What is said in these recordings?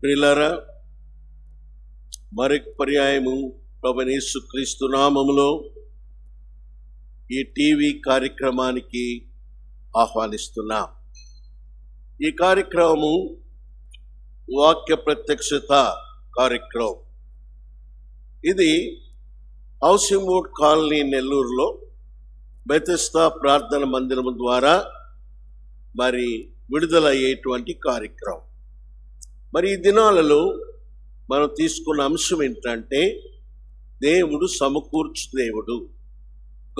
ప్రియులారా, మరొక పర్యాయము ప్రభువైన యేసుక్రీస్తు నామములో ఈ టీవీ కార్యక్రమానికి ఆహ్వానిస్తున్నాం. ఈ కార్యక్రమము వాక్య ప్రత్యక్షత కార్యక్రమం. ఇది హౌసింగ్ బోర్డ్ కాలనీ నెల్లూరులో బెతెస్దా ప్రార్థన మందిరము ద్వారా విడుదలయ్యేటువంటి కార్యక్రమం. ఈ దినాలలో మనం తీసుకున్న అంశం ఏంటంటే, దేవుడు సమకూర్చు దేవుడు,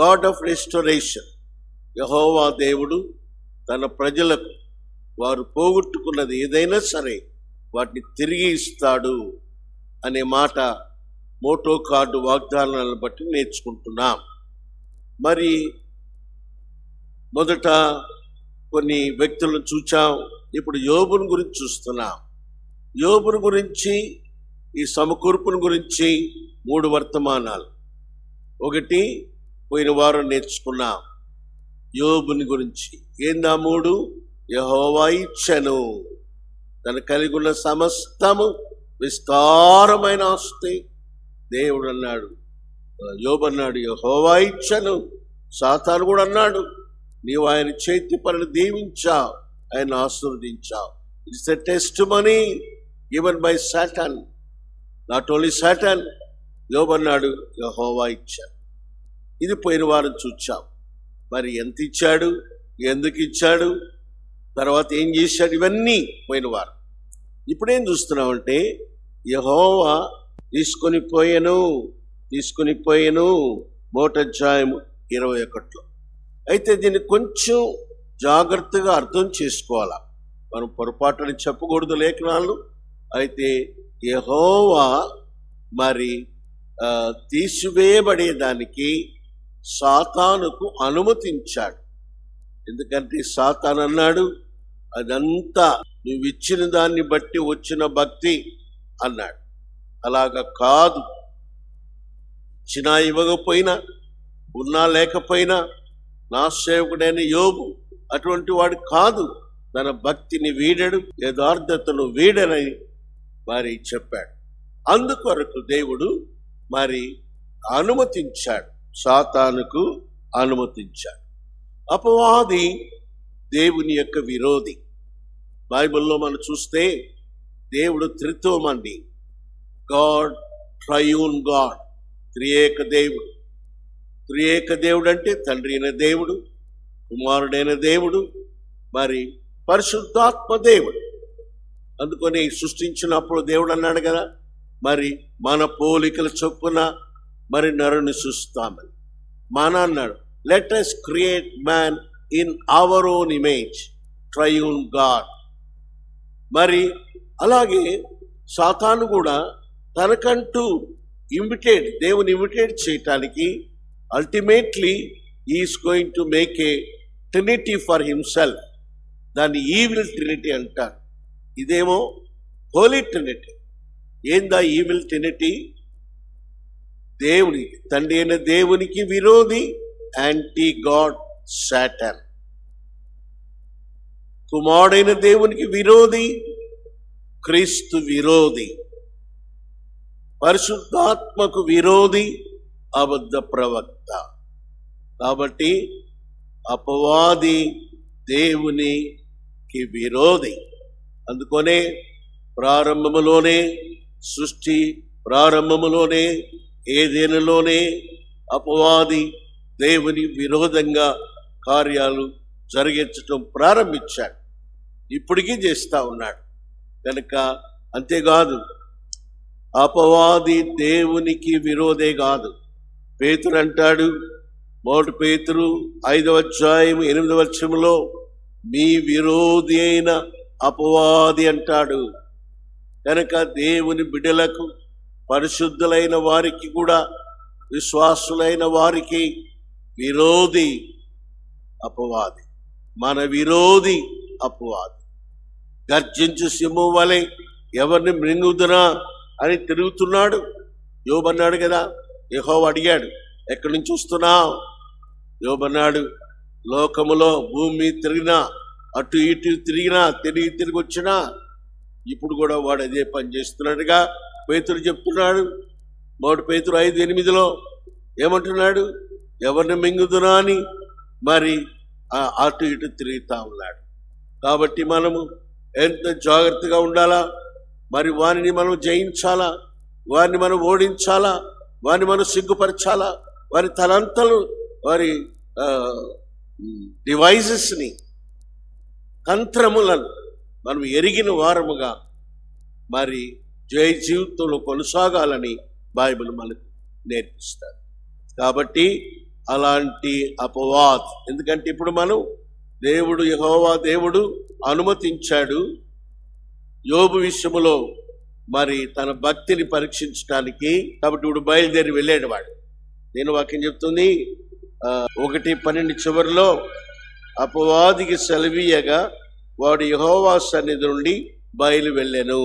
గాడ్ ఆఫ్ రెస్టోరేషన్. యెహోవా దేవుడు తన ప్రజలకు వారు పోగొట్టుకున్నది ఏదైనా సరే వాటిని తిరిగి ఇస్తాడు అనే మాట మోటో కార్డు వాగ్దానాలను బట్టి నేర్చుకుంటున్నాం. మొదట కొన్ని వ్యక్తులను చూచాం, ఇప్పుడు యోబుని గురించి చూస్తున్నాం. యోబుని గురించి, ఈ సమకూర్పుని గురించి 3 వర్తమానాలు. ఒకటి పోయిన వారం నేర్చుకున్నాం యోబుని గురించి. ఏందా 3? యెహోవా ఇచ్చెను, తను కలిగి ఉన్న సమస్తము విస్తారమైన ఆస్తి. దేవుడు అన్నాడు, యోబు అన్నాడు, యెహోవా ఇచ్చెను. సాతాను కూడా అన్నాడు, నీవు ఆయన చేతి పనిని దీవించావు, ఆయన ఆశీర్వదించావు. It's a testimony given by Satan. Not only Satan, Yobu అన్నాడు, యెహోవా ఇచ్చాడు. ఇది పోయిన వారం చూచాం. ఎంత ఇచ్చాడు, ఎందుకు ఇచ్చాడు, తర్వాత ఏం చేశాడు, ఇవన్నీ పోయిన వారం. ఇప్పుడేం చూస్తున్నామంటే, యెహోవా తీసుకొని పోయెను 3:21. అయితే దీన్ని కొంచెం జాగ్రత్తగా అర్థం చేసుకోవాలా. మనం పొరపాటుని చెప్పకూడదు లేఖనాలు. అయితే యెహోవా తీసివేయబడేదానికి సాతానుకు అనుమతించాడు. ఎందుకంటే సాతాను అన్నాడు, అదంతా నువ్వు ఇచ్చిన దాన్ని బట్టి వచ్చిన భక్తి అన్నాడు. అలాగా కాదు, ఇచ్చినా ఇవ్వకపోయినా, ఉన్నా లేకపోయినా, నా సేవకుడైన యోబు అటువంటి వాడు కాదు. తన భక్తిని వీడడు, యథార్థతను వీడనని చెప్పాడు. అందుకొరకు దేవుడు అనుమతించాడు, సాతానుకు అనుమతించాడు. అపవాది దేవుని యొక్క విరోధి. బైబిల్లో మనం చూస్తే దేవుడు త్రిత్వమండి, గాడ్, ట్రయూన్ గాడ్, త్రియేక దేవుడు. త్రియేక దేవుడు అంటే తండ్రి అయిన దేవుడు, కుమారుడైన దేవుడు, పరిశుద్ధాత్మ దేవుడు. అందుకని సృష్టించినప్పుడు దేవుడు అన్నాడు కదా, మన పోలికల చొప్పున నరుని సృష్టిస్తామని. అన్నాడు, let us create man in our own image, triune God. అలాగే సాతాను కూడా తనకంటూ దేవుని ఇమిటేట్ చేయటానికి ultimately is going to make a Trinity for himself. దాన్ని ఈవిల్ ట్రినిటీ అంటారు. ఇదేమో హోలీ ట్రినిటీ. ఏందా ఈవిల్ ట్రినిటీ? దేవునికి, తండ్రి అయిన దేవునికి విరోధి, యాంటీ గాడ్ సాటన్. కుమారుడైన దేవునికి విరోధి, క్రీస్తు విరోధి. పరిశుద్ధాత్మకు విరోధి, అబద్ధ ప్రవక్త. కాబట్టి అపవాది దేవునికి విరోధి. అందుకనే సృష్టి ప్రారంభములోనే ఏదెనులోనే అపవాది దేవుని విరోధంగా కార్యాలు జరిగించటం ప్రారంభించాడు. ఇప్పటికీ చేస్తూ ఉన్నాడు. కనుక అంతేకాదు, అపవాది దేవునికి విరోధే కాదు. పేతురు అంటాడు, 1 పేతురు 5:8 మీ విరోధి అయిన అపవాది అంటాడు. కనుక దేవుని బిడ్డలకు, పరిశుద్ధులైన వారికి కూడా, విశ్వాసులైన వారికి విరోధి అపవాది. మన విరోధి అపవాది. గర్జించు సింహం వలె ఎవరిని మృంగుదునా అని తిరుగుతున్నాడు. యోబు అన్నాడు కదా, యెహోవా అడిగాడు, ఎక్కడి నుంచి వస్తున్నావు? యోబు అన్నాడు, లోకములో భూమి తిరిగినా, అటు ఇటు తిరిగినా, తిరిగి వచ్చినా ఇప్పుడు కూడా వాడు అదే పని చేస్తున్నట్టుగా పేతురు చెప్తున్నాడు. 1 పేతురు 5:8 ఏమంటున్నాడు? ఎవరిని మింగుదునా అని మరి అటు ఇటు తిరుగుతూ ఉన్నాడు. కాబట్టి మనము ఎంత జాగ్రత్తగా ఉండాలా, మరి వారిని మనం జయించాలా, వారిని మనం ఓడించాలా, వారిని మనం సిగ్గుపరచాలా, వారి తలంతలు, వారి డివైజెస్ని, తంత్రములను మనం ఎరిగిన వారముగా మరి జయ జీవితంలో కొనసాగాలని బైబిల్ మనకు నేర్పిస్తారు. కాబట్టి అలాంటి అపవాద్, ఎందుకంటే ఇప్పుడు మనం యెహోవా దేవుడు అనుమతించాడు యోబు విషయములో మరి తన భక్తిని పరీక్షించడానికి. కాబట్టి ఇప్పుడు బయలుదేరి వెళ్ళాడు వాడు. నేను వాక్యం చెప్తుంది 1:12 చివరిలో, అపవాదికి సెలవీయగా వాడు యెహోవా సన్నిధి నుండి బయలు వెళ్ళాను.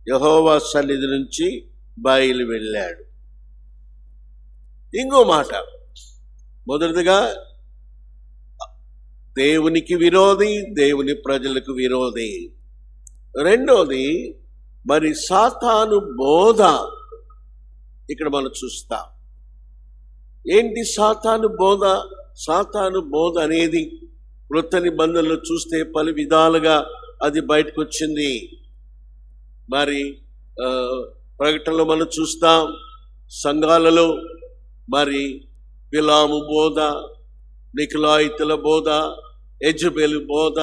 యెహోవా సన్నిధి నుంచి బయలు వెళ్ళాడు. ఇంకో మాట, మొదటిదిగా దేవునికి విరోధి, దేవుని ప్రజలకు విరోధి. రెండోది మరి సాతాను బోధ. ఇక్కడ మనం చూస్తాం. ఏంటి సాతాను బోధ? సాతాను బోధ అనేది క్రొత్త నిబంధనలు చూస్తే పలు విధాలుగా అది బయటకు వచ్చింది. మరి ప్రకటనలో మనం చూస్తాం, సంఘాలలో మరి బిలాము బోధ, నికులాయితుల బోధ, యెజబెలు బోధ,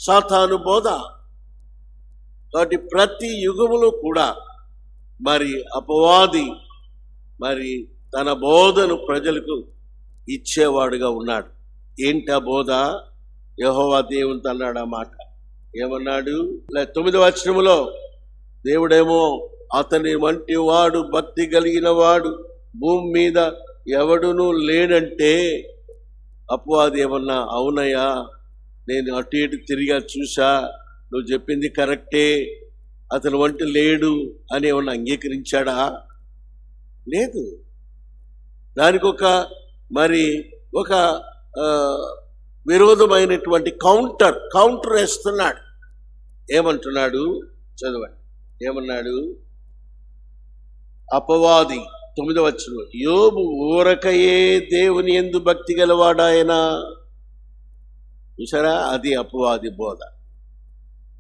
సాతాను బోధ. కాబట్టి ప్రతి యుగములో కూడా మరి అపవాది మరి తన బోధను ప్రజలకు ఇచ్చేవాడుగా ఉన్నాడు. ఏంటి ఆ బోధ? యెహోవా దేవునితో అన్నాడు ఆ మాట. ఏమన్నాడు? 9వ వచనములో దేవుడేమో, అతని వంటి వాడు, భక్తి కలిగిన వాడు భూమి మీద ఎవడునూ లేడంటే, అపవాది ఏమన్నా, అవునయ్యా నేను అటు ఇటు తిరిగా చూసా, నువ్వు చెప్పింది కరెక్టే, అతని వంటి లేడు అని ఏమన్నా అంగీకరించాడా? లేదు. దానికి ఒక విరోధమైనటువంటి కౌంటర్ వేస్తున్నాడు. ఏమంటున్నాడు? చదవండి. ఏమన్నాడు? అపవాది 9వ వచనం, యోబు ఊరకయే దేవుని యందు భక్తి గలవాడాయన. చూసారా? అది అపవాది బోధ.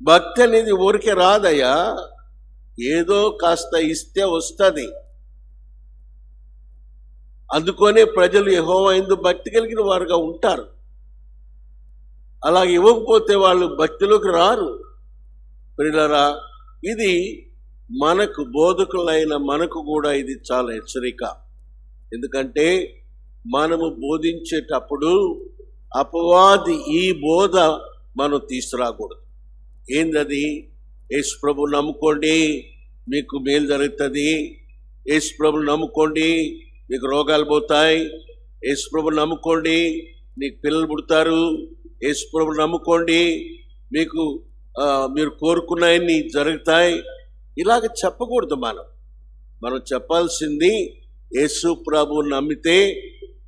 భక్తి అనేది ఊరికే రాదయ్యా, ఏదో కాస్త ఇస్తే వస్తుంది. అందుకనే ప్రజలు యెహోవా యందు భక్తి కలిగిన వారుగా ఉంటారు. అలాగే ఇవ్వకపోతే వాళ్ళు భక్తిలోకి రారు. ప్రియులారా, ఇది మనకు బోధకులైన మనకు కూడా ఇది చాలా హెచ్చరిక. ఎందుకంటే మనము బోధించేటప్పుడు అపవాది ఈ బోధ మనం తీసుకురాకూడదు. ఏందది? యేసు ప్రభువు నమ్ముకోండి మీకు మేలు జరుగుతుంది, యేసు ప్రభువు నమ్ముకోండి మీకు రోగాలు పోతాయి, యేసు ప్రభువు నమ్ముకోండి మీకు పిల్లలు పుడతారు, యేసు ప్రభువు నమ్ముకోండి మీకు మీరు కోరుకున్నాయని జరుగుతాయి. ఇలాగ చెప్పకూడదు. మనం చెప్పాల్సింది యేసు ప్రభువు నమ్మితే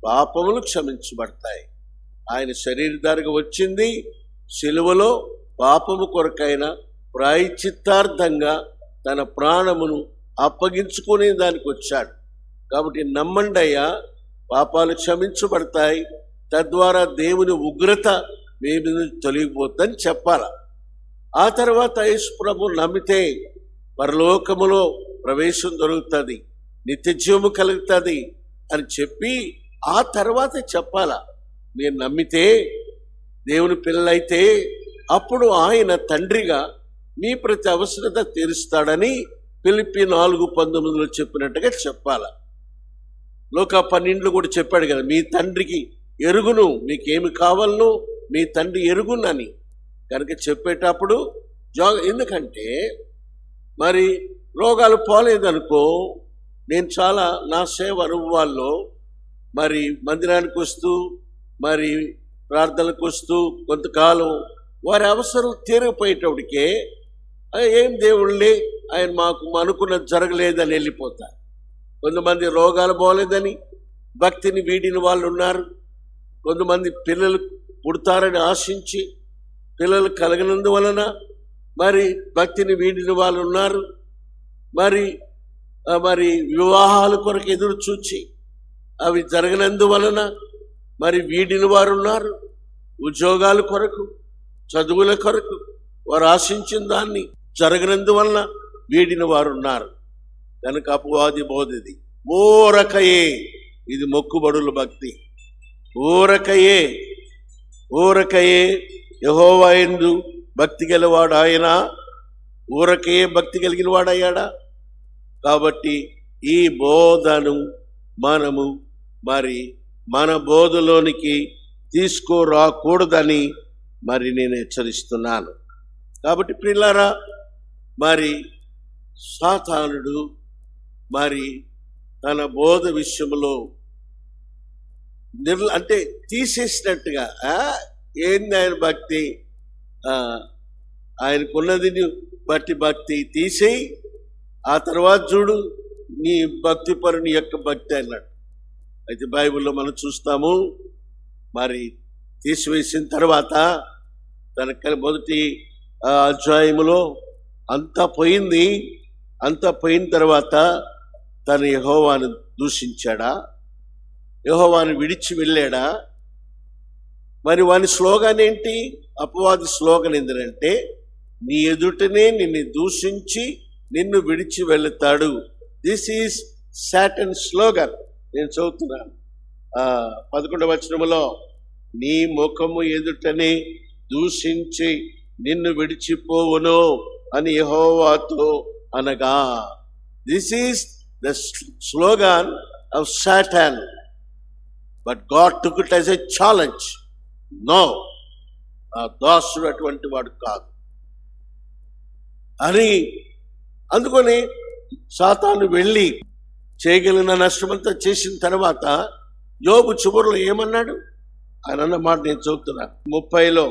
పాపములు క్షమించబడతాయి. ఆయన శరీరధారిగా వచ్చింది సిలువలో పాపము కొరకైన ప్రాయశ్చిత్తార్థంగా తన ప్రాణమును అప్పగించుకునే దానికి వచ్చాడు. కాబట్టి నమ్మండి అయ్యా, పాపాలు క్షమించబడతాయి, తద్వారా దేవుని ఉగ్రత మీ మీద తొలగిపోతుందని చెప్పాల. ఆ తర్వాత యేసు ప్రభు నమ్మితే పరలోకములో ప్రవేశం దొరుకుతుంది, నిత్య జీవము కలుగుతుంది అని చెప్పి ఆ తర్వాత చెప్పాలా. మీరు నమ్మితే దేవుని పిల్లలైతే అప్పుడు ఆయన తండ్రిగా మీ ప్రతి అవసరత తీరుస్తాడని ఫిలిప్పీ 4:19 చెప్పినట్టుగా చెప్పాల. లోకా 12 కూడా చెప్పాడు కదా, మీ తండ్రికి ఎరుగును, మీకేమి కావాలనో మీ తండ్రి ఎరుగునని. కనుక చెప్పేటప్పుడు ఎందుకంటే మరి రోగాలు పోలేదనుకో, నేను చాలా నా సేవ అనుభవాల్లో మరి మందిరానికి వస్తూ మరి ప్రార్థనలకు వస్తూ కొంతకాలం వారి అవసరం తీరకపోయేటప్పటికే ఏం దేవుళ్ళే ఆయన మాకు అనుకున్నది జరగలేదని వెళ్ళిపోతారు. కొంతమంది రోగాలు పోలేదని భక్తిని వీడిన వాళ్ళు ఉన్నారు. కొంతమంది పిల్లలు పుడతారని ఆశించి పిల్లలు కలగనందువలన మరి భక్తిని వీడిన వాళ్ళు ఉన్నారు. మరి మరి వివాహాల కొరకు ఎదురు చూచి అవి జరగనందువలన మరి వీడిన వారు ఉన్నారు. ఉద్యోగాల కొరకు, చదువుల కొరకు వారు ఆశించిన దాన్ని జరగనందువలన వీడిన వారు ఉన్నారు. కనుక అపవాది బోధిది ఊరకయే, ఇది మొక్కుబడుల భక్తి. ఊరకయే యెహోవా యందు భక్తి గలవాడు ఆయన. ఊరకయే భక్తి కలిగిన వాడయ్యాడా? కాబట్టి ఈ బోధను మనము మరి మన బోధలోనికి తీసుకురాకూడదని మరి నేను హెచ్చరిస్తున్నాను. కాబట్టి ప్రియులారా, మరి సాతానుడు మరి తన బోధ విషయంలో అంటే తీసేసినట్టుగా, ఏంది ఆయన భక్తి, ఆయనకున్నది బట్టి భక్తి తీసేయి, ఆ తర్వాత చూడు నీ భక్తి పరుని యొక్క భక్తి అన్నాడు. అయితే బైబిల్లో మనం చూస్తాము, మరి తీసివేసిన తర్వాత తన మొదటి అధ్యాయములో అంతా పోయింది. అంతా పోయిన తర్వాత తను యెహోవాను దూషించాడా? యెహోవాను విడిచి వెళ్ళాడా? మరి వాని స్లోగన్ ఏంటి? అపవాది స్లోగన్ ఏంటంటే, నీ ఎదుటనే నిన్ను దూషించి నిన్ను విడిచి వెళుతాడు. This is Satan slogan. నేను చదువుతున్నాను 11వ వచనములో, నీ ముఖము ఎదుటనే దూషించి నిన్ను విడిచిపోవును అని యెహోవాతో అనగా. This is the slogan of Satan. But God took it as a challenge. No, ఆ దాసుడు అటువంటి వాడు కాదు అని. అందుకని సాతాను వెళ్ళి చేయగలిగిన నష్టమంతా చేసిన తర్వాత యోబు చివరిలో ఏమన్నాడు? ఆయన అన్న మాట నేను చదువుతున్నాను 30లో.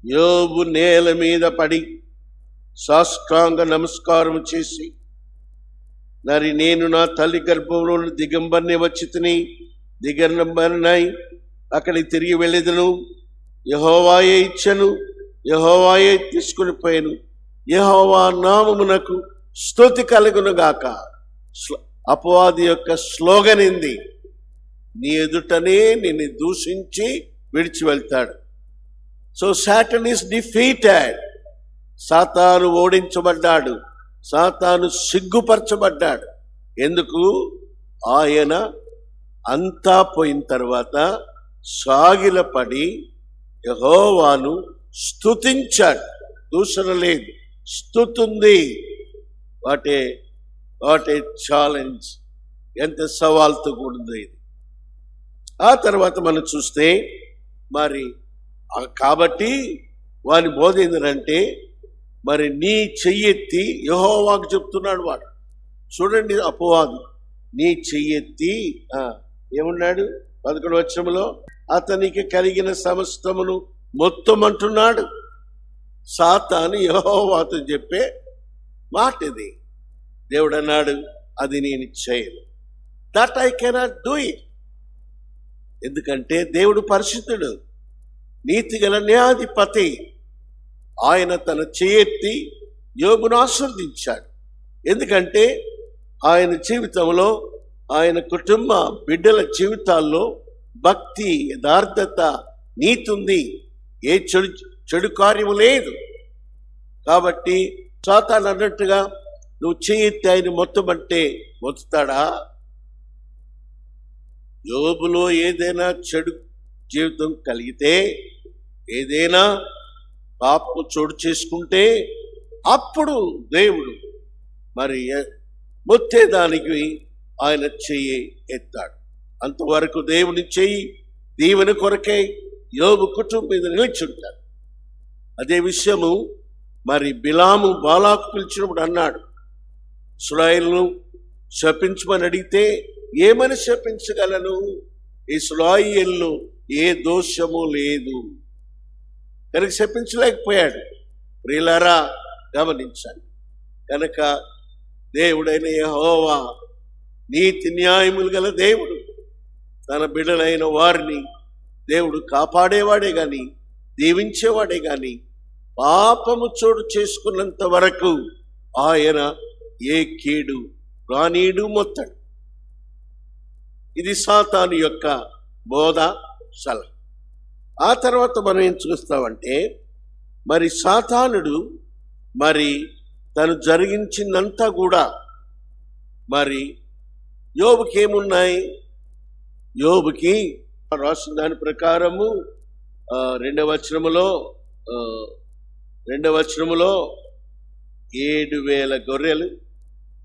యోబు నేల మీద పడి సాష్టాంగ నమస్కారం చేసి, మరి నేను నా తల్లి గర్భంలో దిగంబర్ని వచ్చి తిని దిగంబర్నై అక్కడికి తిరిగి వెళ్ళేదను. యెహోవాయే ఇచ్చెను, యెహోవాయే తీసుకుని పోయాను. యెహోవా నామమునకు స్తుతి కలుగునుగాక. అపవాది యొక్క స్లోగన్ ఏంది? నీ ఎదుటనే నిన్ను దూషించి విడిచి వెళ్తాడు. So Satan is defeated. సాతాను ఓడించబడ్డాడు, సాతాను సిగ్గుపరచబడ్డాడు. ఎందుకు? ఆయన అంతా పోయిన తర్వాత సాగిలపడి యెహోవాను స్తుతించాడు. దూషణ లేదు, స్తుతుంది. What a challenge! ఎంత సవాల్తో కూడిందో ఇది. ఆ తర్వాత మనం చూస్తే మరి కాబట్టి వాని బోధ ఏంటంటే, మరి నీ చెయ్యెత్తి యెహోవాకు చెప్తున్నాడు వాడు. చూడండి అపవాది, నీ చెయ్యెత్తి ఏమన్నాడు 11వ వచనంలో, అతనికి కలిగిన సమస్తమును మొత్తం అంటున్నాడు. సాతాను యెహోవాతో చెప్పే మాట ఇది. దేవుడు అన్నాడు, అది నేను చేయను. That I cannot do it. ఎందుకంటే దేవుడు పరిశుద్ధుడు, నీతిగల న్యాయాధిపతి. ఆయన తన చేయెత్తి యోబును ఆశీర్వదించాడు. ఎందుకంటే ఆయన జీవితంలో, ఆయన కుటుంబ బిడ్డల జీవితాల్లో భక్తి, యథార్థత, నీతి ఉంది. ఏ చెడు కార్యము లేదు. కాబట్టి సాతాను అన్నట్టుగా నువ్వు చేయెత్తి ఆయన మొత్తం అంటే మొత్తుతాడా? యోబులో ఏదైనా చెడు జీవితం కలిగితే, ఏదైనా పాపము చోటు చేసుకుంటే, అప్పుడు దేవుడు మరి మొత్తేదానికి ఆయన చెయ్యి ఎత్తాడు. అంతవరకు దేవుని చెయ్యి దీవెన కొరకే యోబు కుటుంబం మీద నిలిచుంటాడు. అదే విషయము మరి బిలాము బాలాకు పిలిచినప్పుడు అన్నాడు, ఇశ్రాయేలును శపించమని అడిగితే ఏమని శపించగలను? ఇశ్రాయేలులో ఏ దోషము లేదు కనుక శపించలేకపోయాడు. ప్రియులారా గమనించండి. కనుక దేవుడైన యెహోవా నీతి న్యాయములు గల దేవుడు. తన బిడ్డలైన వారిని దేవుడు కాపాడేవాడే గాని, దీవించేవాడే గాని, పాపము చోటు చేసుకున్నంత వరకు ఆయన ఏ కీడు రానీడు మొత్తడు. ఇది సాతాను యొక్క బోధ సలహా. ఆ తర్వాత మనం ఏం చూస్తామంటే, మరి సాతానుడు మరి తను జరిగించిందంతా కూడా మరి యోబుకి ఏమున్నాయి? యోబుకి రాసిన దాని ప్రకారము రెండవ వచనములో 7,000 గొర్రెలు,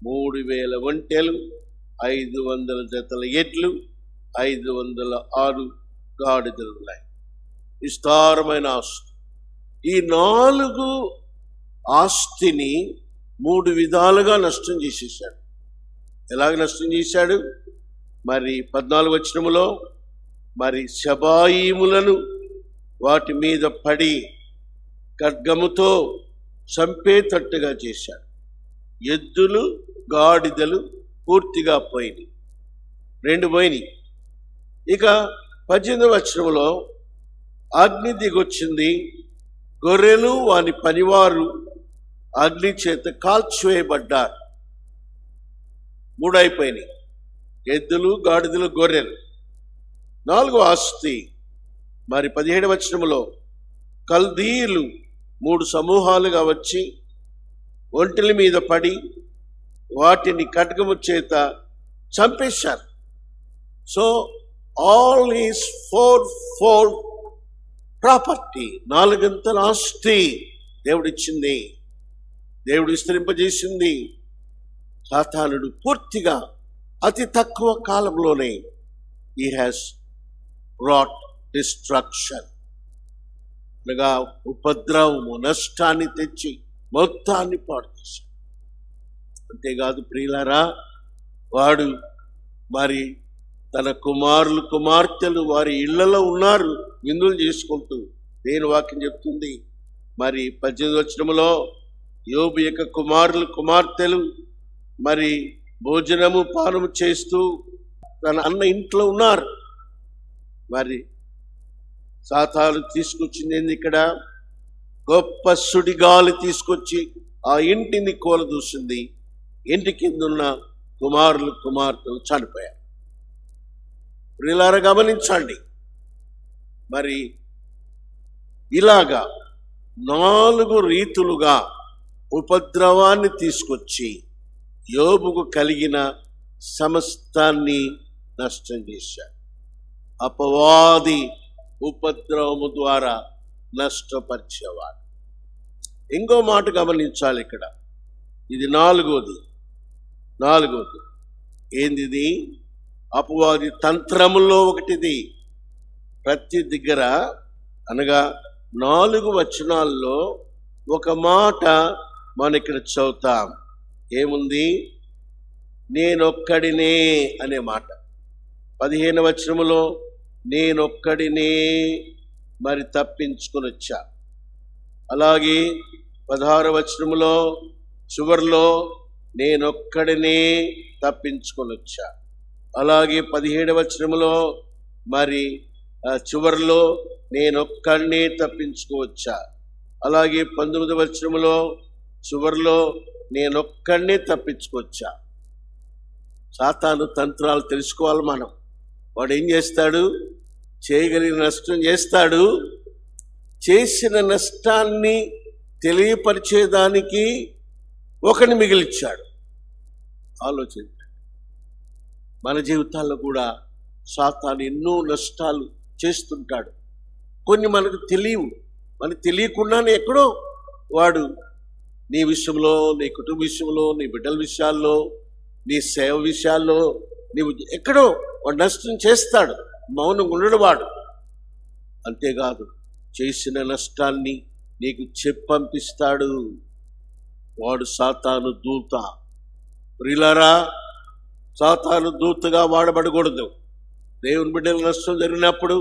3,000 ఒంటెలు, 500 జతల ఎడ్లు, 506 గాడిదలు ఉన్నాయి. విస్తారమైన ఆస్తి. ఈ 4 ఆస్తిని 3 విధాలుగా నష్టం చేసేసాడు. ఎలాగ నష్టం చేశాడు? మరి 14 వచనములో మరి శబాయిములను వాటి మీద పడి ఖడ్గముతో చంపేటట్టుగా చేశాడు. ఎద్దులు గాడిదలు పూర్తిగా పోయినాయి, 2 పోయినాయి. ఇక 18 వచనములో అగ్ని దిగొచ్చింది, గొర్రెలు వాని పనివారు అగ్ని చేత కాల్చివేయబడ్డారు. 3 అయిపోయినాయి, ఎద్దులు గాడిదలు గొర్రెలు. 4 ఆస్తి మరి 17 వచనములో కల్దీయులు 3 సమూహాలుగా వచ్చి ఒంటెల మీద పడి వాటిని ఖడ్గము చేత చంపేశారు. So all is 4-fold property. 4 అంతల ఆస్తి దేవుడిచ్చింది, దేవుడు విస్తరింపజేసింది. సాతానుడు పూర్తిగా అతి తక్కువ కాలంలోనే he has brought destruction, అనగా ఉపద్రవము, నష్టాన్ని తెచ్చి మొత్తాన్ని పాడు చేశాడు. అంతేకాదు ప్రియులారా, వాడు మరి తన కుమారులు కుమార్తెలు వారి ఇళ్లలో ఉన్నారు విందులు చేసుకుంటూ. దేని వాక్యం చెప్తుంది? మరి 18 వచనములో యోబు యొక్క కుమారులు కుమార్తెలు మరి భోజనము పానము చేస్తూ తన అన్న ఇంట్లో ఉన్నారు. మరి సాతాను తీసుకొచ్చింది ఏంది? ఇక్కడ గొప్ప సుడిగాలి తీసుకొచ్చి ఆ ఇంటిని కూలదూసింది. ఇంటి కింద ఉన్న కుమారులు కుమార్తెలు చనిపోయారు. ప్రియులారా గమనించండి, మరి ఇలాగా 4 రీతులుగా ఉపద్రవాన్ని తీసుకొచ్చి యోబుకు కలిగిన సమస్తాన్ని నష్టం చేశాడు. అపవాది ఉపద్రవము ద్వారా నష్టపరిచేవాడు. ఇంకో మాట గమనించాలి ఇక్కడ. ఇది 4వది. ఏంది? అపవాది తంత్రములో ఒకటిది. ప్రతి దగ్గర అనగా 4 వచనాల్లో ఒక మాట మనం ఇక్కడ చదువుతాం. ఏముంది? నేనొక్కడినే అనే మాట. 15 వచనములో నేనొక్కడినే మరి తప్పించుకొని వచ్చా. అలాగే 16 వచనములో చివరిలో నేనొక్కడినే తప్పించుకొని వచ్చా. అలాగే 17 వచనములో మరి చివరిలో నేనొక్కడినే తప్పించుకోవచ్చా. అలాగే 19 వచనములో చివరిలో నేనొక్కడినే తప్పించుకోవచ్చా. సాతాను తంత్రాలు తెలుసుకోవాలి మనం. వాడు ఏం చేస్తాడు? చేయగలిగిన నష్టం చేస్తాడు. చేసిన నష్టాన్ని తెలియపరిచేదానికి ఒకని మిగిలిచ్చాడు. ఆలోచించండి. మన జీవితాల్లో కూడా సాతాను ఎన్నో నష్టాలు చేస్తుంటాడు. కొన్ని మనకు తెలియవు. మనకు తెలియకుండానే ఎక్కడో వాడు నీ విషయంలో, నీ కుటుంబ విషయంలో, నీ బిడ్డల విషయాల్లో, నీ సేవ విషయాల్లో నీవు ఎక్కడో వాడు నష్టం చేస్తాడు. మౌనం ఉండడు వాడు. అంతేకాదు, చేసిన నష్టాన్ని నీకు చెప్పంపిస్తాడు. వాడు సాతాను దూత. ప్రియులారా, సాతాను దూతగా వాడబడకూడదు. దేవుని బిడ్డల నష్టం జరిగినప్పుడు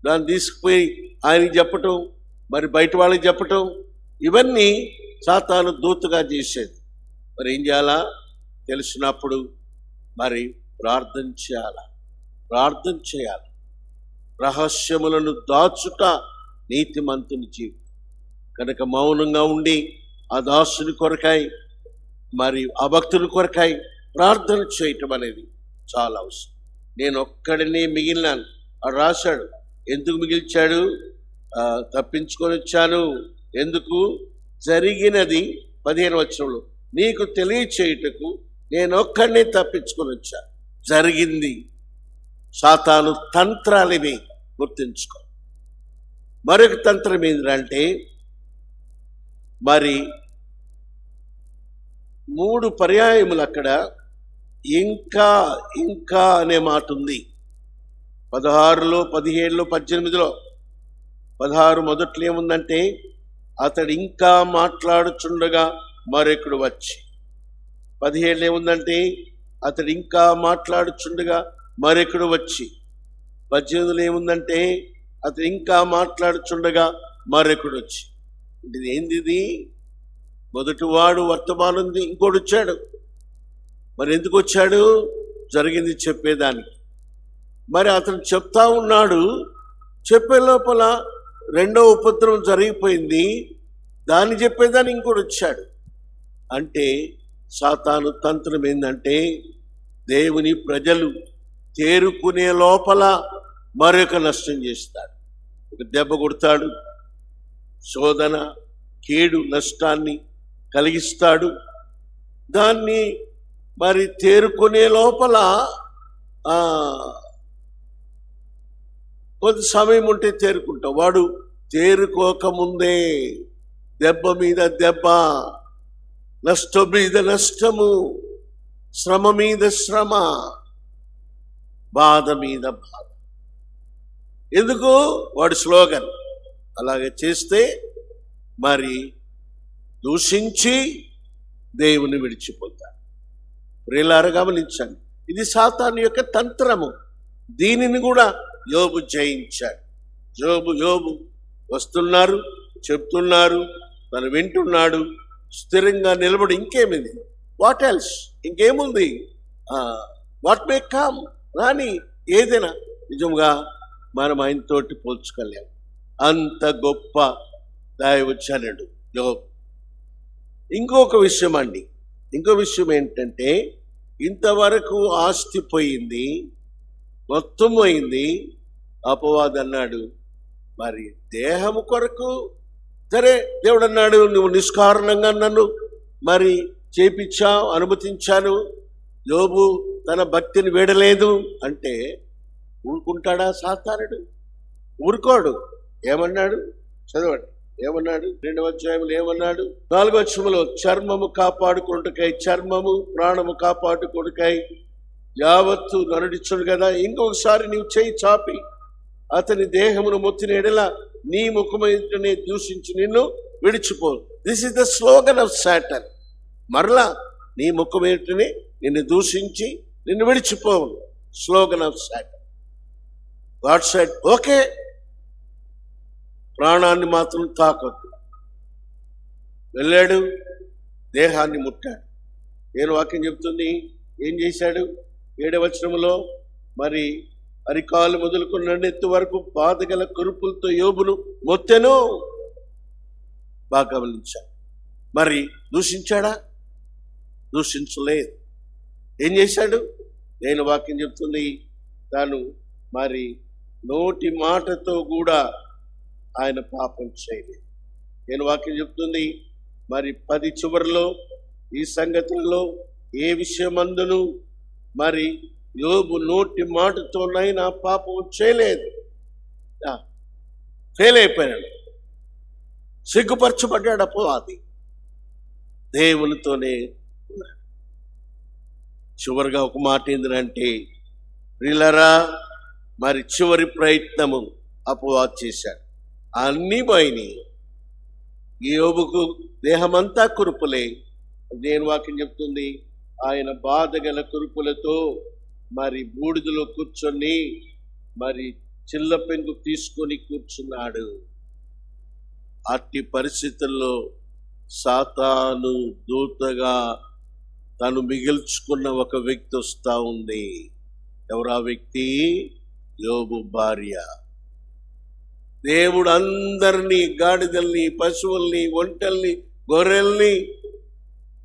దాన్ని తీసుకుపోయి ఆయనకి చెప్పటం, మరి బయట వాళ్ళకి చెప్పటం, ఇవన్నీ సాతాను దూతగా చేసేది. మరి ఏం చేయాలా? తెలిసినప్పుడు మరి ప్రార్థన చేయాలి. రహస్యములను దాచుట నీతిమంతుని జీవితం. కనుక మౌనంగా ఉండి ఆ దాసుని కొరకాయి మరి ఆ భక్తుని కొరకాయి ప్రార్థన చేయటం అనేది చాలా అవసరం. నేను ఒక్కడినే మిగిలినాను అని రాశాడు. ఎందుకు మిగిల్చాడు? తప్పించుకొని వచ్చాను. ఎందుకు? జరిగినది 15వ వచనంలో నీకు తెలియచేయుటకు నేను ఒక్కడినే తప్పించుకొని వచ్చాను. జరిగింది సాతాను తంత్రాలవి గుర్తుంచుకో. మరొక తంత్రం ఏంటంటే మరి 3 పర్యాయములు అక్కడ ఇంకా ఇంకా అనే మాట ఉంది. 16లో 17లో 18లో 16 మొదట్లో ఏముందంటే అతడు ఇంకా మాట్లాడుచుండగా మరొకడు వచ్చి, 17 ఏముందంటే అతడు ఇంకా మాట్లాడుచుండగా మరొకడు వచ్చి, 18లో ఏముందంటే అతడు ఇంకా మాట్లాడుచుండగా మరొకడు వచ్చి. ఇది ఏంది? మొదటివాడు వర్తమానంది, ఇంకోటి వచ్చాడు. మరి ఎందుకు వచ్చాడు? జరిగింది చెప్పేదానికి. మరి అతను చెప్తా ఉన్నాడు, చెప్పే లోపల రెండో ఉపద్రవం జరిగిపోయింది, దాన్ని చెప్పేదాన్ని ఇంకోటి వచ్చాడు. అంటే సాతాను తంత్రం ఏంటంటే దేవుని ప్రజలు తేరుకునే లోపల మరొక నష్టం చేస్తాడు. ఒక దెబ్బ కొడతాడు, శోధన కీడు నష్టాన్ని కలిగిస్తాడు. దాన్ని మరి తేరుకునే లోపల కొంత సమయం ఉంటే తేరుకుంటాం. వాడు తేరుకోకముందే దెబ్బ మీద దెబ్బ, నష్టం మీద నష్టము, శ్రమ మీద శ్రమ, బాధ మీద బాధ. ఎందుకు? వాడు స్లోగన్ అలాగే చేస్తే మరి దూషించి దేవుని విడిచిపోతాడు. ప్రియులారా గమనించండి, ఇది సాతాను యొక్క తంత్రము. దీనిని కూడా యోబు జయించాడు. యోబు వస్తున్నారు, చెప్తున్నారు, తను వింటున్నాడు, స్థిరంగా నిలబడి ఇంకేమిది, వాట్ ఎల్స్, ఇంకేముంది, వాట్ మే కమ్, రాని ఏదైనా. నిజంగా మనం ఆయనతోటి పోల్చుకోలేము. అంత గొప్ప దైవజనుడు యోబు. ఇంకొక విషయం ఏంటంటే ఇంతవరకు ఆస్తి పోయింది, మొత్తం పోయింది. అపవాది అన్నాడు మరి దేహము కొరకు సరే, దేవుడు అన్నాడు నువ్వు నిష్కారణంగా నన్ను మరి చేపించావు, అనుమతించాను. యోబు తన భక్తిని వీడలేదు అంటే ఊరుకుంటాడా సాతానుడు? ఊరుకోడు. ఏమన్నాడు? చదవండి, ఏమన్నాడు? 2వ అధ్యాయంలో ఏమన్నాడు? 4వ వచనంలో చర్మము కాపాడుకొనుటకై, చర్మము ప్రాణము కాపాడుకొనుటకై యావత్తు నరుడిచ్చును కదా. ఇంకొకసారి నీవు చేయి చాపి అతని దేహమును మొత్తిన ఎడల నీ ముఖమైననే దూషించి నిన్ను విడిచిపో. This is the slogan of Satan. మరలా నీ ముఖమైననే నిన్ను దూషించి నిన్ను విడిచిపోవు. Slogan of Satan. God said okay, ప్రాణాన్ని మాత్రం తాకొద్దు. వెళ్ళాడు, దేహాన్ని ముట్టాడు. నేను వాక్యం చెప్తుంది. ఏం చేశాడు? 7వ వచనంలో మరి అరికాలు మొదలుకున్న నెత్తి వరకు బాధగల కురుపులతో యోబును మొత్తెను. బాగా గమనించాడు. మరి దూషించాడా? దూషించలేదు. ఏం చేశాడు? నేను వాక్యం చెప్తుంది, తాను మరి నోటి మాటతో కూడా ఆయన పాపం చేయలేదు. నేను వాక్యం చెప్తుంది మరి 10 చివరిలో ఈ సంగతుల్లో ఏ విషయమందును మరి యోబు నోటి మాటతోనైనా పాపం చేయలేదు. ఫెయిల్ అయిపోయాడు, సిగ్గుపరచబడ్డాడు. అపవాది దేవునితోనే ఉన్నాడు. చివరిగా ఒక మాట ఏంటంటే ప్రియులారా, మరి చివరి ప్రయత్నము అపవాది చేశాడు. అన్నీ పోయినాయి. యోబుకు దేహమంతా కురుపులే. నేను వాక్యం చెప్తుంది, ఆయన బాధగల కురుపులతో మరి బూడిదలో కూర్చొని మరి చిల్ల పెంకు తీసుకొని కూర్చున్నాడు. అట్టి పరిస్థితుల్లో సాతాను దూతగా తను మిగిల్చుకున్న ఒక వ్యక్తి వస్తూ ఉంది. ఎవరా వ్యక్తి? యోబు భార్య. దేవుడు అందరినీ, గాడిదల్ని, పశువుల్ని, ఒంటల్ని, గొర్రెల్ని,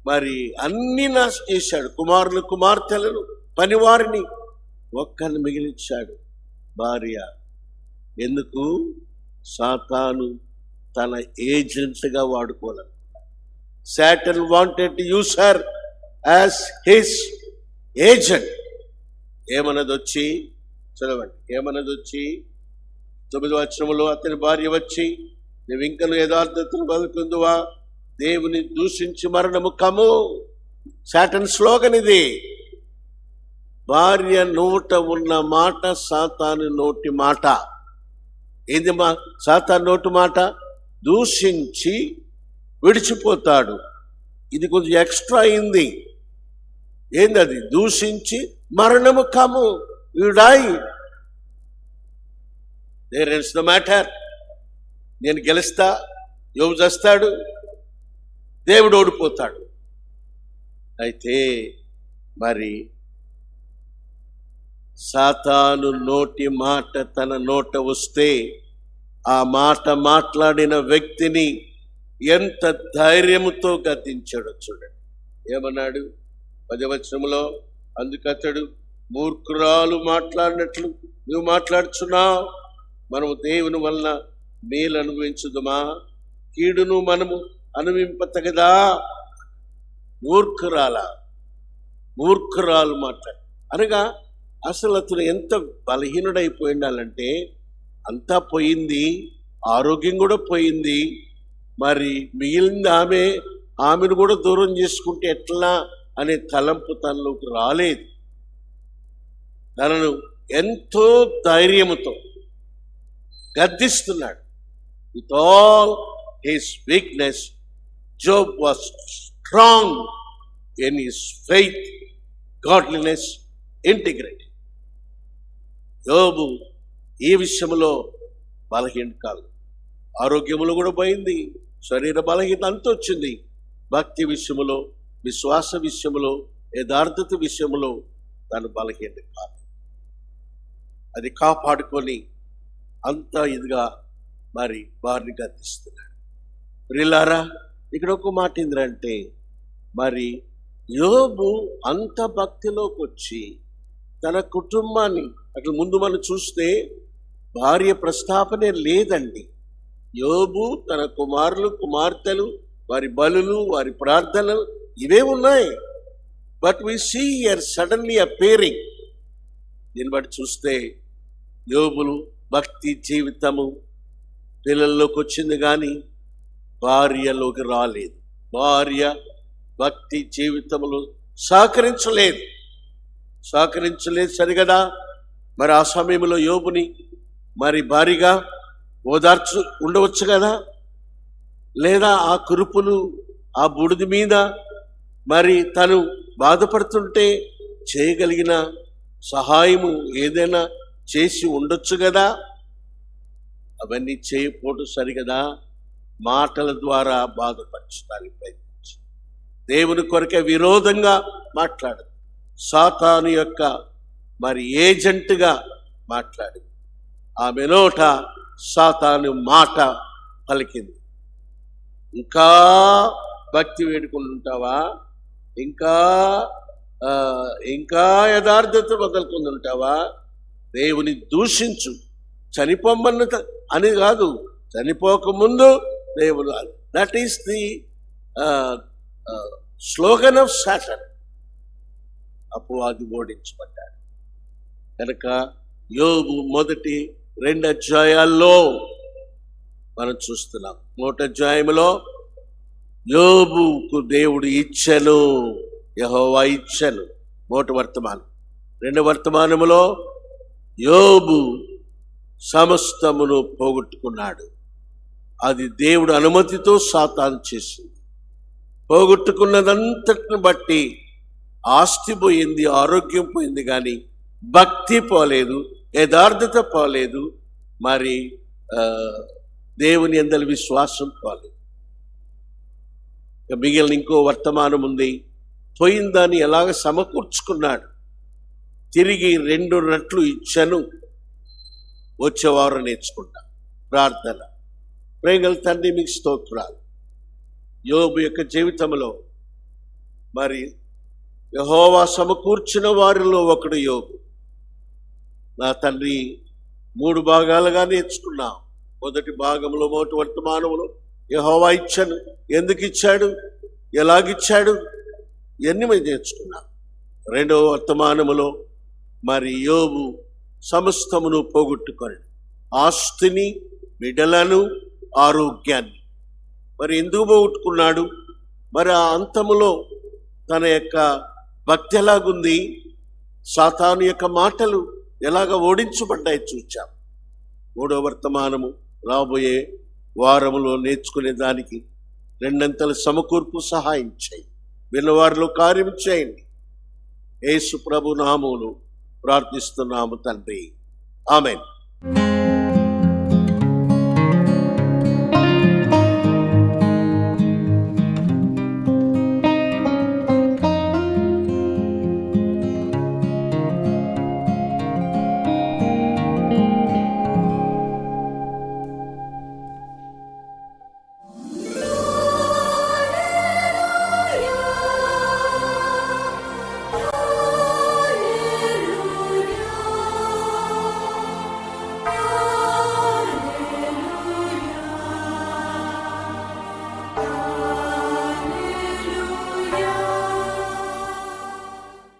మరి అన్ని నాశనం చేశాడు. కుమారులు, కుమార్తెలను, పనివారిని, ఒక్కరిని మిగిలించాడు, భార్య. ఎందుకు? సాతాను తన ఏజెంట్గా వాడుకోవాలి. Satan wanted to use her as his agent. ఏమన్నది వచ్చి చదవండి, ఏమన్నది వచ్చి 9వ వచనంలో, అతని భార్య వచ్చి, నువ్వు ఇంకను యథార్థతను బతుకుందువా, దేవుని దూషించి మరణము కమ్ము. సాటన్ స్లోగన్ ఇది. భార్య నోట ఉన్న మాట సాతాను నోటి మాట. ఏంది సాతాను నోటి మాట? దూషించి విడిచిపోతాడు. ఇది కొంచెం ఎక్స్ట్రా అయింది. ఏందది? దూషించి మరణము కమ్ము. You die. There is the matter. నేను గెలుస్తా, యోబు చేస్తాడు, దేవుడు ఓడిపోతాడు. అయితే మరి సాతాను నోటి మాట తన నోట వస్తే ఆ మాట మాట్లాడిన వ్యక్తిని ఎంత ధైర్యముతో గద్దించాడో చూడండి. ఏమన్నాడు 10వ వచనంలో, అందుకతడు, మూర్ఖురాలు మాట్లాడినట్లు నువ్వు మాట్లాడుచున్నావు, మనము దేవుని వలన మేలు అనుభవించుదుమా, కీడును మనము అనుభవింపతగదా. మూర్ఖురాలు మాట్లాడు అనగా అసలు అతను ఎంత బలహీనుడైపోయిండాలంటే అంతా పోయింది, ఆరోగ్యం కూడా పోయింది. మరి మిగిలింది ఆమెను కూడా దూరం చేసుకుంటే ఎట్లా అనే తలంపు తనలోకి రాలేదు. తనను ఎంతో ధైర్యముతో గద్దిస్తున్నాడు. With all his weakness, Job was strong in his faith, godliness, integrity. యోబు ఈ విషయంలో బలహీన కాదు. ఆరోగ్యములో కూడా పోయింది, శరీర బలహీనత అంత వచ్చింది. భక్తి విషయంలో, విశ్వాస విషయంలో, యథార్థత విషయంలో తను బలహీన కాదు. అది కాపాడుకొని అంత ఇదిగా మరి వారిని గద్దిస్తున్నాడు. ప్రియులారా, ఇక్కడ ఒక మాట ఏంటంటే, మరి యోబు అంత భక్తిలోకి వచ్చి తన కుటుంబాన్ని, అట్లా ముందు మనం చూస్తే భార్య ప్రస్తాపనే లేదండి. యోబు తన కుమారులు, కుమార్తెలు, వారి బలులు, వారి ప్రార్థనలు ఇవే ఉన్నాయి. But we see here suddenly appearing. దీన్ని బట్టి చూస్తే యోబులు భక్తి జీవితము పిల్లల్లోకి వచ్చింది కానీ భార్యలోకి రాలేదు. భార్య భక్తి జీవితంలో సహకరించలేదు సరిగదా. మరి ఆ సమయంలో యోబుని మరి భారీగా ఓదార్చు ఉండవచ్చు కదా, లేదా ఆ కురుపులు, ఆ బుడిది మీద మరి తను బాధపడుతుంటే చేయగలిగిన సహాయము ఏదైనా చేసి ఉండొచ్చు కదా. అవన్నీ చేయకపోవడం సరిగదా. మాటల ద్వారా బాధపరచడానికి ప్రయత్నించి దేవుని కొరకే విరోధంగా మాట్లాడు, సాతాను యొక్క మరి ఏజెంట్గా మాట్లాడి ఆమె నోట సాతాను మాట పలికింది. ఇంకా భక్తి వేడుకుంటుంటావా, ఇంకా యథార్థత వదులుకుంటుంటావా, దేవుని దూషించు, చనిపోమ్మన్న అని కాదు, చనిపోకముందు దేవుడు. That is the slogan of Satan. అపవాది ఓడించబడ్డాడు కనుక యోబు మొదటి 2 అధ్యాయాల్లో మనం చూస్తున్నాం. 1 అధ్యాయంలో యోబుకు దేవుడు ఇచ్చెను, యెహోవా ఇచ్చెను, మొదటి వర్తమానం. 2వ వర్తమానములో యోబు సమస్తమును పోగొట్టుకున్నాడు. అది దేవుడు అనుమతితో సాతాను చేసింది. పోగొట్టుకున్నదంతటిని బట్టి ఆస్తి పోయింది, ఆరోగ్యం పోయింది, కానీ భక్తి పోలేదు, యథార్థత పోలేదు, మరి దేవుని యందలి విశ్వాసం పోలేదు. మిగిలిన ఇంకో వర్తమానం ఉంది. పోయిందాన్ని ఎలాగ సమకూర్చుకున్నాడు. తిరిగి 2 రెట్లు ఇచ్చాను, వచ్చేవారు నేర్చుకుంటా. ప్రార్థన. ప్రేమగల తండ్రి, మీకు స్తోత్రాలు. యోబు యొక్క జీవితంలో మరి యెహోవా సమకూర్చిన వారిలో ఒకడు యోబు. నా తండ్రి, 3 భాగాలుగా నేర్చుకున్నాం. మొదటి భాగంలో, మొదటి వర్తమానంలో యెహోవా ఇచ్చాను, ఎందుకు ఇచ్చాడు, ఎలాగిచ్చాడు, ఇవన్నీ మేము నేర్చుకున్నాం. రెండవ వర్తమానములో మరి యోబు సమస్తమును పోగొట్టుకొని ఆస్తిని, బిడ్డలను, ఆరోగ్యాన్ని మరి ఎందుకు పోగొట్టుకున్నాడు, మరి ఆ అంతములో తన యొక్క భక్తి ఎలాగుంది, సాతాను యొక్క మాటలు ఎలాగ ఓడించబడ్డాయి చూచాం. 3వ వర్తమానము రాబోయే వారములో నేర్చుకునే దానికి 2 సమకూర్పు సహాయం చేయి. విన్నవారిలో కార్యం చేయండి. యేసు ప్రభు నామములో ప్రార్థిస్తున్నాము తండ్రి. ఆమేన్.